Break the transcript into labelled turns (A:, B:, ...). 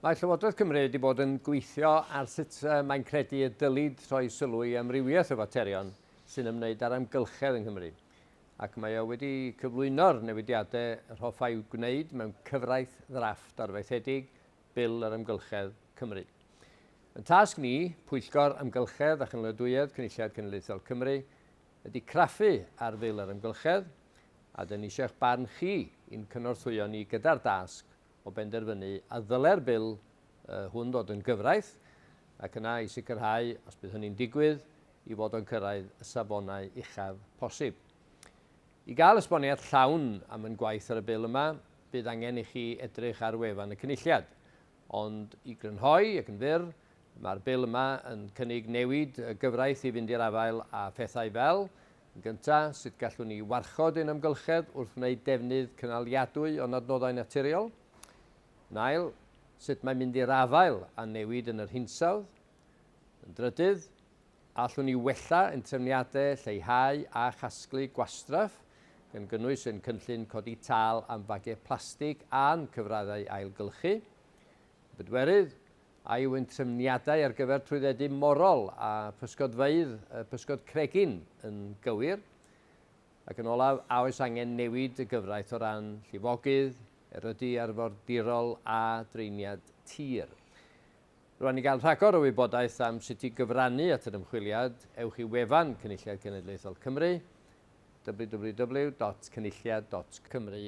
A: Mae Llywodraeth Cymru wedi bod yn gweithio ar sut mae'n credu y dylid rhoi sylw i amrywiaeth o faterion sy'n ymwneud â'r amgylchedd yng Nghymru. Ac mae o wedi cyflwyno'r newidiadau yr hoffai gwneud mewn cyfraith ddrafft arfaethedig bil yr amgylchedd Cymru. Yn tasg ni, Pwyllgor Amgylchedd a Chynledwyedd Cynulliad Cenedlaethol Cymru, ydy craffu ar bil yr amgylchedd, a dyn ni eisiau'ch barn chi i'n cynorthwyo ni gyda'r dasg o benderfynu a ddyle'r bil hwn ddod yn gyfraith, ac yna i sicrhau, os bydd hynny'n digwydd, i fod o'n cyrraedd y safonau uchaf posib. I gael esboniad llawn am yn gwaith ar y bil yma, bydd angen i chi edrych ar wefan y cynulliad. Ond i grynhoi ac yn fyr, mae'r bil yma yn cynnig newid y gyfraith i fynd i'r afael a phethau fel. Yn gyntaf, sut gallwn ni warchod ein amgylchedd wrth wneud defnydd cynaliadwy o adnoddau naturiol. Yn ail, sut mae'n mynd i'r afael a newid yn yr hinsawdd. Yn drydydd, allwn ni wella ein trefniadau lleihau a chasglu gwastraff, gan gynnwys yn cynllun codi tâl am fagiau plastig a'n cyfraddau ailgylchu. Bedwerydd, a yw ein trefniadau ar gyfer trwyddedu morol a pysgod cregyn yn gywir. Ac yn olaf, a oes angen newid y gyfraith o ran llifogydd, erydu arfordirol a dreiniad tir. Rwan i gael rhagor o wybodaeth am sut i gyfrannu at yr ymchwiliad, ewch i wefan Cynulliad Cenedlaethol Cymru, www.cynulliad.cymru.